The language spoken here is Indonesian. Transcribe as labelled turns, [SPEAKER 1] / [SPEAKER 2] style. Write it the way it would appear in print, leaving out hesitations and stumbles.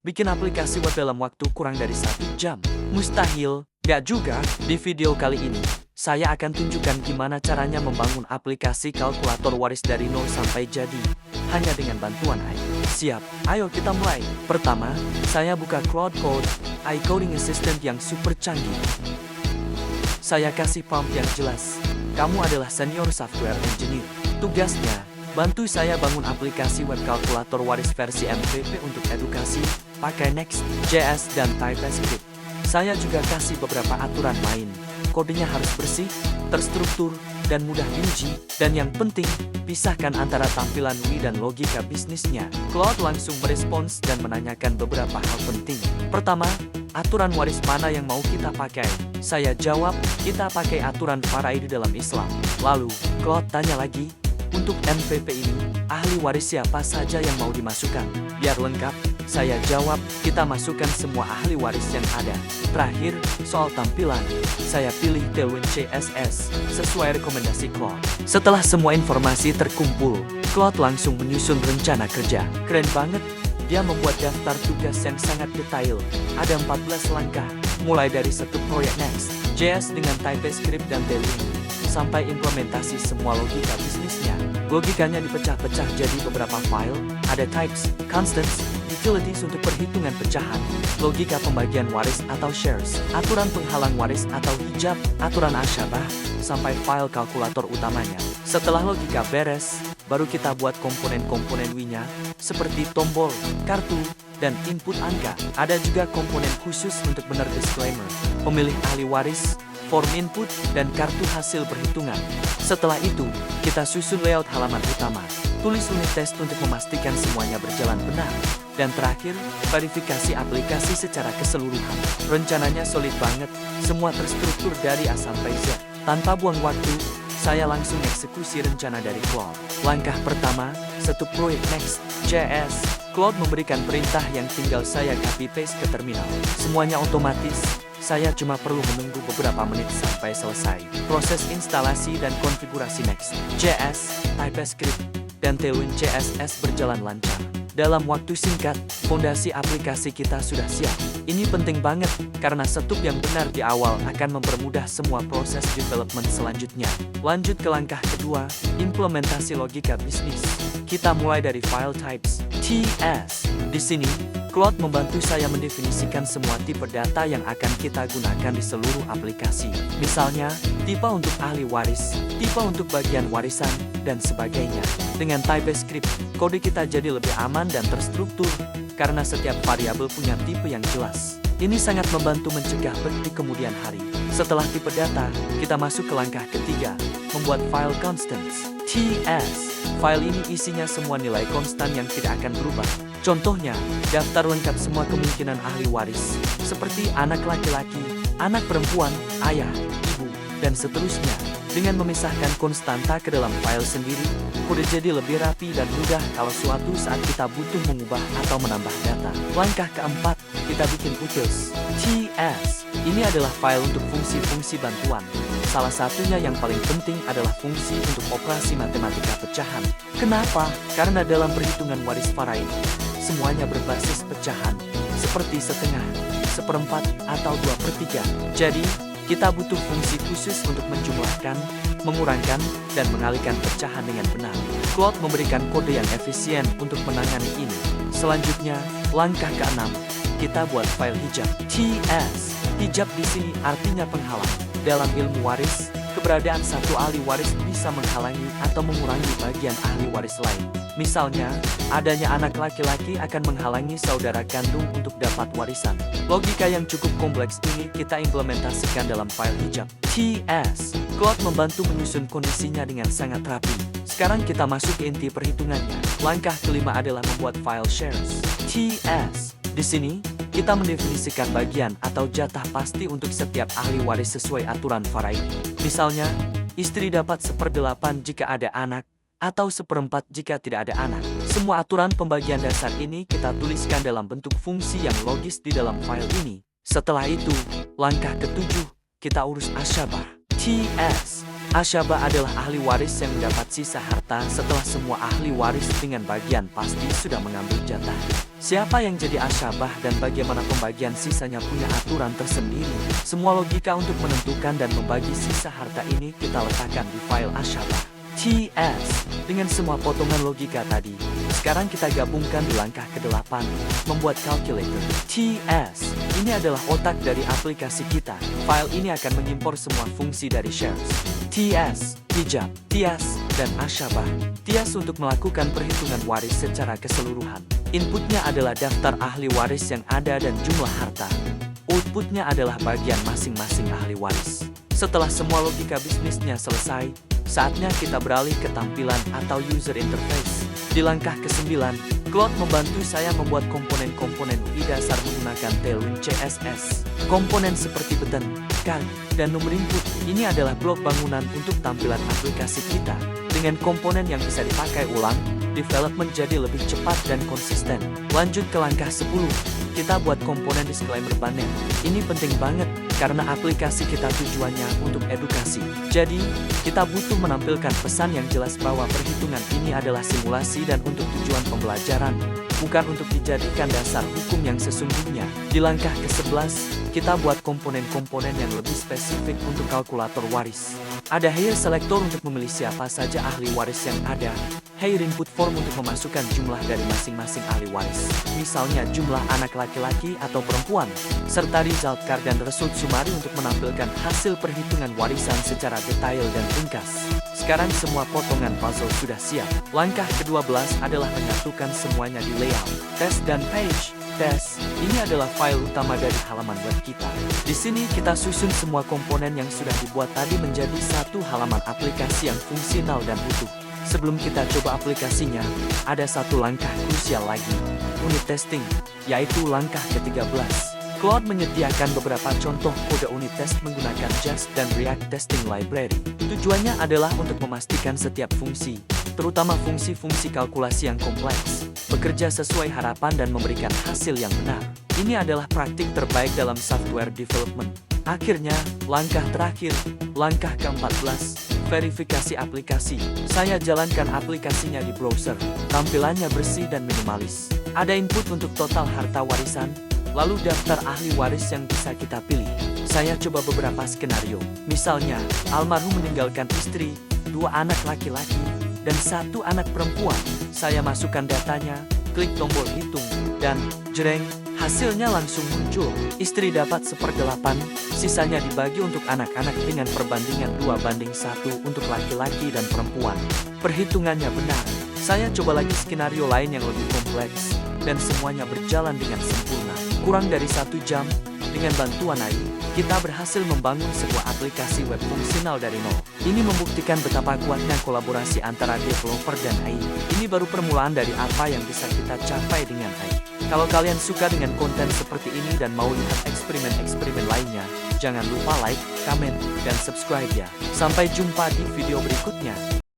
[SPEAKER 1] Bikin aplikasi web dalam waktu kurang dari 1 jam? Mustahil. Gak juga. Di video kali ini, saya akan tunjukkan gimana caranya membangun aplikasi kalkulator waris dari nol sampai jadi. Hanya dengan bantuan AI. Siap, ayo kita mulai. Pertama, saya buka Claude Code, AI Coding Assistant yang super canggih. Saya kasih prompt yang jelas. Kamu adalah senior software engineer. Tugasnya, bantu saya bangun aplikasi web kalkulator waris versi MVP untuk edukasi, pakai Next.js dan TypeScript. Saya juga kasih beberapa aturan main. Kodenya harus bersih, terstruktur, dan mudah diuji. Dan yang penting, pisahkan antara tampilan UI dan logika bisnisnya. Claude langsung merespons dan menanyakan beberapa hal penting. Pertama, aturan waris mana yang mau kita pakai? Saya jawab, kita pakai aturan faraid dalam Islam. Lalu, Claude tanya lagi, untuk MVP ini, ahli waris siapa saja yang mau dimasukkan? Biar lengkap, saya jawab, kita masukkan semua ahli waris yang ada. Terakhir, soal tampilan, saya pilih Tailwind CSS, sesuai rekomendasi Claude. Setelah semua informasi terkumpul, Claude langsung menyusun rencana kerja. Keren banget, dia membuat daftar tugas yang sangat detail. Ada 14 langkah, mulai dari satu proyek Next.js dengan TypeScript dan Tailwind, sampai implementasi semua logika bisnisnya. Logikanya dipecah-pecah jadi beberapa file, ada types, constants, utilities untuk perhitungan pecahan, logika pembagian waris atau shares, aturan penghalang waris atau hijab, aturan asyabah, sampai file kalkulator utamanya. Setelah logika beres, baru kita buat komponen-komponen UI-nya, seperti tombol, kartu, dan input angka. Ada juga komponen khusus untuk benar disclaimer, pemilih ahli waris, form input, dan kartu hasil perhitungan. Setelah itu, kita susun layout halaman utama, tulis unit test untuk memastikan semuanya berjalan benar. Dan terakhir, verifikasi aplikasi secara keseluruhan. Rencananya solid banget, semua terstruktur dari A sampai Z. Tanpa buang waktu, saya langsung eksekusi rencana dari Claude. Langkah pertama, satu proyek Next.js. Claude memberikan perintah yang tinggal saya copy-paste ke terminal. Semuanya otomatis. Saya cuma perlu menunggu beberapa menit sampai selesai. Proses instalasi dan konfigurasi Next.js, TypeScript, dan Tailwind CSS berjalan lancar. Dalam waktu singkat, fondasi aplikasi kita sudah siap. Ini penting banget, karena setup yang benar di awal akan mempermudah semua proses development selanjutnya. Lanjut ke langkah kedua, implementasi logika bisnis. Kita mulai dari file types, TS. Di sini, Claude membantu saya mendefinisikan semua tipe data yang akan kita gunakan di seluruh aplikasi. Misalnya, tipe untuk ahli waris, tipe untuk bagian warisan, dan sebagainya. Dengan TypeScript, kode kita jadi lebih aman dan terstruktur, karena setiap variabel punya tipe yang jelas. Ini sangat membantu mencegah bug di kemudian hari. Setelah tipe data, kita masuk ke langkah ketiga, membuat file constants, TS. File ini isinya semua nilai konstan yang tidak akan berubah. Contohnya, daftar lengkap semua kemungkinan ahli waris, seperti anak laki-laki, anak perempuan, ayah, ibu, dan seterusnya. Dengan memisahkan konstanta ke dalam file sendiri, kode jadi lebih rapi dan mudah kalau suatu saat kita butuh mengubah atau menambah data. Langkah keempat, kita bikin utils, TS. Ini adalah file untuk fungsi-fungsi bantuan. Salah satunya yang paling penting adalah fungsi untuk operasi matematika pecahan. Kenapa? Karena dalam perhitungan waris faraid, semuanya berbasis pecahan, seperti setengah, seperempat, atau 2/3. Jadi, kita butuh fungsi khusus untuk menjumlahkan, mengurangkan, dan mengalihkan pecahan dengan benar. Claude memberikan kode yang efisien untuk menangani ini. Selanjutnya, langkah ke-6, kita buat file hijab, TS. Hijab di sini artinya penghalang. Dalam ilmu waris, keberadaan satu ahli waris bisa menghalangi atau mengurangi bagian ahli waris lain. Misalnya, adanya anak laki-laki akan menghalangi saudara kandung untuk dapat warisan. Logika yang cukup kompleks ini kita implementasikan dalam file hijab, TS. Claude membantu menyusun kondisinya dengan sangat rapi. Sekarang kita masuk ke inti perhitungannya. Langkah kelima adalah membuat file shares, TS. Di sini, kita mendefinisikan bagian atau jatah pasti untuk setiap ahli waris sesuai aturan faraid. Misalnya, istri dapat 1/8 jika ada anak, atau 1/4 jika tidak ada anak. Semua aturan pembagian dasar ini kita tuliskan dalam bentuk fungsi yang logis di dalam file ini. Setelah itu, langkah ke-7, kita urus asyabah, TS. Asyaba adalah ahli waris yang mendapat sisa harta setelah semua ahli waris dengan bagian pasti sudah mengambil jatah. Siapa yang jadi asyabah dan bagaimana pembagian sisanya punya aturan tersendiri. Semua logika untuk menentukan dan membagi sisa harta ini kita letakkan di file asyabah. TS. Dengan semua potongan logika tadi, sekarang kita gabungkan di langkah ke-8, membuat calculator. TS. Ini adalah otak dari aplikasi kita. File ini akan mengimpor semua fungsi dari shares. TS, hijab, TS, dan asyabah. TS untuk melakukan perhitungan waris secara keseluruhan. Inputnya adalah daftar ahli waris yang ada dan jumlah harta. Outputnya adalah bagian masing-masing ahli waris. Setelah semua logika bisnisnya selesai, saatnya kita beralih ke tampilan atau user interface. Di langkah ke-9, Claude membantu saya membuat komponen-komponen UI dasar menggunakan Tailwind CSS. Komponen seperti button, card, dan nomor input, ini adalah blok bangunan untuk tampilan aplikasi kita. Dengan komponen yang bisa dipakai ulang, development jadi lebih cepat dan konsisten. Lanjut ke langkah 10, kita buat komponen disclaimer banner. Ini penting banget, karena aplikasi kita tujuannya untuk edukasi. Jadi, kita butuh menampilkan pesan yang jelas bahwa perhitungan ini adalah simulasi dan untuk tujuan pembelajaran, bukan untuk dijadikan dasar hukum yang sesungguhnya. Di langkah ke-11, kita buat komponen-komponen yang lebih spesifik untuk kalkulator waris. Ada Here Selector untuk memilih siapa saja ahli waris yang ada. Here Input Form untuk memasukkan jumlah dari masing-masing ahli waris. Misalnya jumlah anak laki-laki atau perempuan. Serta Result Card dan Result Summary untuk menampilkan hasil perhitungan warisan secara detail dan ringkas. Sekarang semua potongan puzzle sudah siap. Langkah ke-12 adalah menyatukan semuanya di layout. Test dan page. Test, ini adalah file utama dari halaman web kita. Di sini kita susun semua komponen yang sudah dibuat tadi menjadi satu halaman aplikasi yang fungsional dan utuh. Sebelum kita coba aplikasinya, ada satu langkah krusial lagi, unit testing, yaitu langkah ke-13. Claude menyediakan beberapa contoh kode unit test menggunakan Just dan React Testing Library. Tujuannya adalah untuk memastikan setiap fungsi, terutama fungsi-fungsi kalkulasi yang kompleks, bekerja sesuai harapan dan memberikan hasil yang benar. Ini adalah praktik terbaik dalam software development. Akhirnya, langkah terakhir, langkah ke-14, verifikasi aplikasi. Saya jalankan aplikasinya di browser. Tampilannya bersih dan minimalis. Ada input untuk total harta warisan, lalu daftar ahli waris yang bisa kita pilih. Saya coba beberapa skenario. Misalnya, almarhum meninggalkan istri, 2 anak laki-laki, dan 1 anak perempuan. Saya masukkan datanya, klik tombol hitung, dan jreng, hasilnya langsung muncul. Istri dapat 1/8, sisanya dibagi untuk anak-anak dengan perbandingan 2:1 untuk laki-laki dan perempuan. Perhitungannya benar. Saya coba lagi skenario lain yang lebih kompleks, dan semuanya berjalan dengan sempurna. Kurang dari 1 jam, dengan bantuan AI, kita berhasil membangun sebuah aplikasi web fungsional dari nol. Ini membuktikan betapa kuatnya kolaborasi antara developer dan AI. Ini baru permulaan dari apa yang bisa kita capai dengan AI. Kalau kalian suka dengan konten seperti ini dan mau lihat eksperimen-eksperimen lainnya, jangan lupa like, komen, dan subscribe ya. Sampai jumpa di video berikutnya.